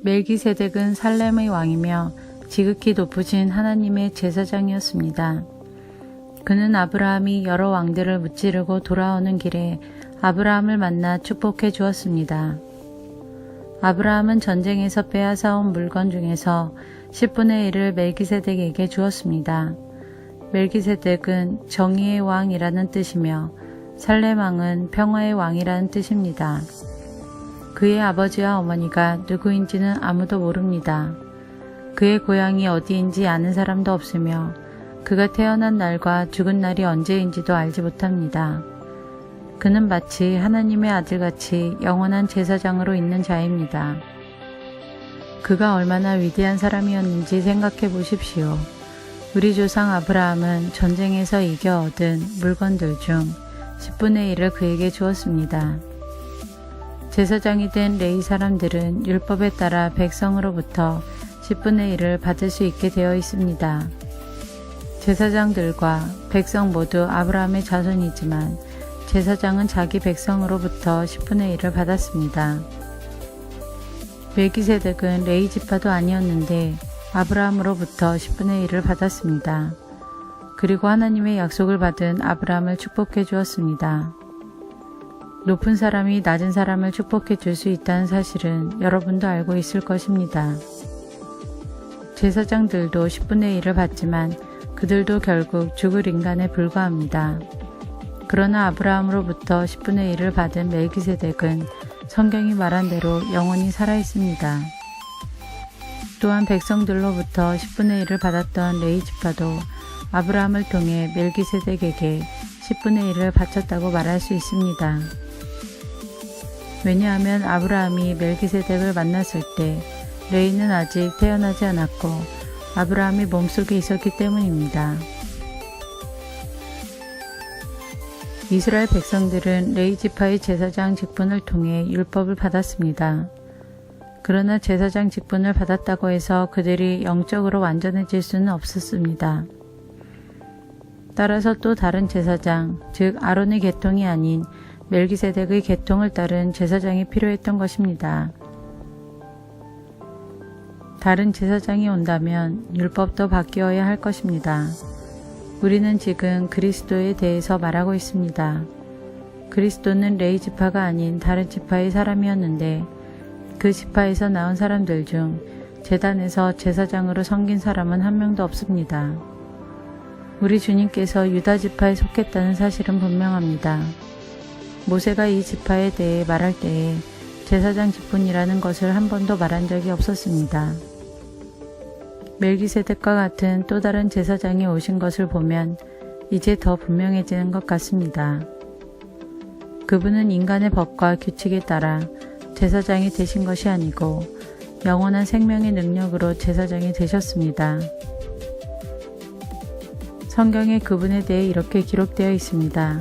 멜기세덱은 살렘의 왕이며 지극히 높으신 하나님의 제사장이었습니다. 그는 아브라함이 여러 왕들을 무찌르고 돌아오는 길에 아브라함을 만나 축복해 주었습니다. 아브라함은 전쟁에서 빼앗아온 물건 중에서 10분의 1을 멜기세덱에게 주었습니다. 멜기세덱은 정의의 왕이라는 뜻이며 살렘 왕은 평화의 왕이라는 뜻입니다. 그의 아버지와 어머니가 누구인지는 아무도 모릅니다. 그의 고향이 어디인지 아는 사람도 없으며 그가 태어난 날과 죽은 날이 언제인지도 알지 못합니다. 그는 마치 하나님의 아들같이 영원한 제사장으로 있는 자입니다. 그가 얼마나 위대한 사람이었는지 생각해 보십시오. 우리 조상 아브라함은 전쟁에서 이겨 얻은 물건들 중 10분의 1을 그에게 주었습니다. 제사장이 된 레위 사람들은 율법에 따라 백성으로부터 10분의 1을 받을 수 있게 되어 있습니다. 제사장들과 백성 모두 아브라함의 자손이지만 제사장은 자기 백성으로부터 10분의 1을 받았습니다. 멜기세덱은 레위 지파도 아니었는데 아브라함으로부터 10분의 1을 받았습니다. 그리고 하나님의 약속을 받은 아브라함을 축복해 주었습니다. 높은 사람이 낮은 사람을 축복해 줄 수 있다는 사실은 여러분도 알고 있을 것입니다. 제사장들도 10분의 1을 받지만 그들도 결국 죽을 인간에 불과합니다. 그러나 아브라함으로부터 10분의 1을 받은 멜기세덱은 성경이 말한 대로 영원히 살아있습니다. 또한 백성들로부터 10분의 1을 받았던 레위 지파도 아브라함을 통해 멜기세덱에게 10분의 1을 바쳤다고 말할 수 있습니다. 왜냐하면 아브라함이 멜기세덱을 만났을 때 레위는 아직 태어나지 않았고 아브라함이 몸속에 있었기 때문입니다. 이스라엘 백성들은 레위 지파의 제사장 직분을 통해 율법을 받았습니다. 그러나 제사장 직분을 받았다고 해서 그들이 영적으로 완전해질 수는 없었습니다. 따라서 또 다른 제사장, 즉 아론의 계통이 아닌 멜기세덱의 계통을 따른 제사장이 필요했던 것입니다. 다른 제사장이 온다면 율법도 바뀌어야 할 것입니다. 우리는 지금 그리스도에 대해서 말하고 있습니다. 그리스도는 레위 지파가 아닌 다른 지파의 사람이었는데 그 지파에서 나온 사람들 중 제단에서 제사장으로 섬긴 사람은 한 명도 없습니다. 우리 주님께서 유다 지파에 속했다는 사실은 분명합니다. 모세가 이 지파에 대해 말할 때에 제사장 직분이라는 것을 한 번도 말한 적이 없었습니다. 멜기세덱과 같은 또 다른 제사장이 오신 것을 보면 이제 더 분명해지는 것 같습니다. 그분은 인간의 법과 규칙에 따라 제사장이 되신 것이 아니고 영원한 생명의 능력으로 제사장이 되셨습니다. 성경에 그분에 대해 이렇게 기록되어 있습니다.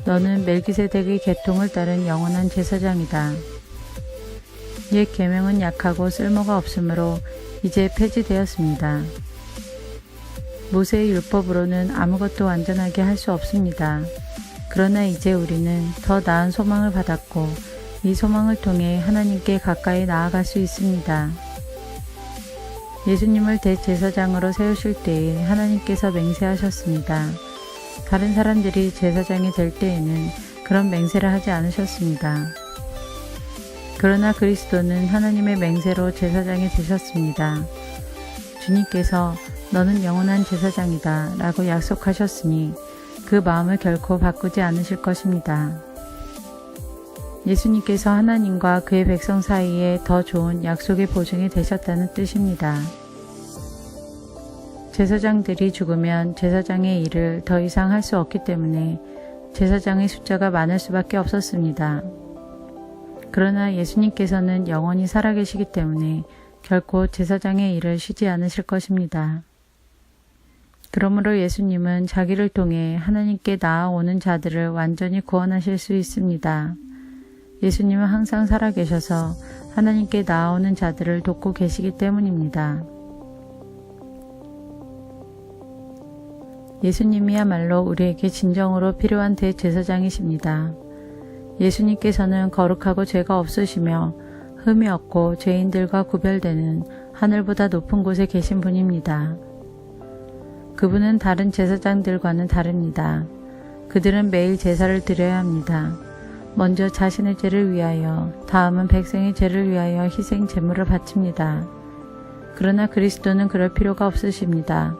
너는 멜기세덱의 계통을 따른 영원한 제사장이다. 옛 계명은 약하고 쓸모가 없으므로 이제 폐지되었습니다. 모세의 율법으로는 아무것도 완전하게 할 수 없습니다. 그러나 이제 우리는 더 나은 소망을 받았고 이 소망을 통해 하나님께 가까이 나아갈 수 있습니다. 예수님을 대제사장으로 세우실 때에 하나님께서 맹세하셨습니다. 다른 사람들이 제사장이 될 때에는 그런 맹세를 하지 않으셨습니다. 그러나 그리스도는 하나님의 맹세로 제사장이 되셨습니다. 주님께서 너는 영원한 제사장이다 라고 약속하셨으니 그 마음을 결코 바꾸지 않으실 것입니다. 예수님께서 하나님과 그의 백성 사이에 더 좋은 약속의 보증이 되셨다는 뜻입니다. 제사장들이 죽으면 제사장의 일을 더 이상 할 수 없기 때문에 제사장의 숫자가 많을 수밖에 없었습니다. 그러나 예수님께서는 영원히 살아계시기 때문에 결코 제사장의 일을 쉬지 않으실 것입니다. 그러므로 예수님은 자기를 통해 하나님께 나아오는 자들을 완전히 구원하실 수 있습니다. 예수님은 항상 살아계셔서 하나님께 나아오는 자들을 돕고 계시기 때문입니다. 예수님이야말로 우리에게 진정으로 필요한 대제사장이십니다. 예수님께서는 거룩하고 죄가 없으시며 흠이 없고 죄인들과 구별되는 하늘보다 높은 곳에 계신 분입니다. 그분은 다른 제사장들과는 다릅니다. 그들은 매일 제사를 드려야 합니다. 먼저 자신의 죄를 위하여, 다음은 백성의 죄를 위하여 희생 제물을 바칩니다. 그러나 그리스도는 그럴 필요가 없으십니다.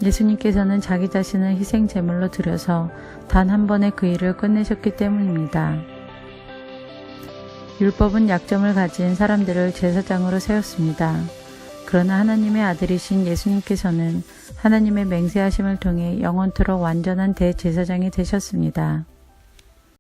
예수님께서는 자기 자신을 희생 제물로 드려서 단 한 번의 그 일을 끝내셨기 때문입니다. 율법은 약점을 가진 사람들을 제사장으로 세웠습니다. 그러나 하나님의 아들이신 예수님께서는 하나님의 맹세하심을 통해 영원토록 완전한 대제사장이 되셨습니다.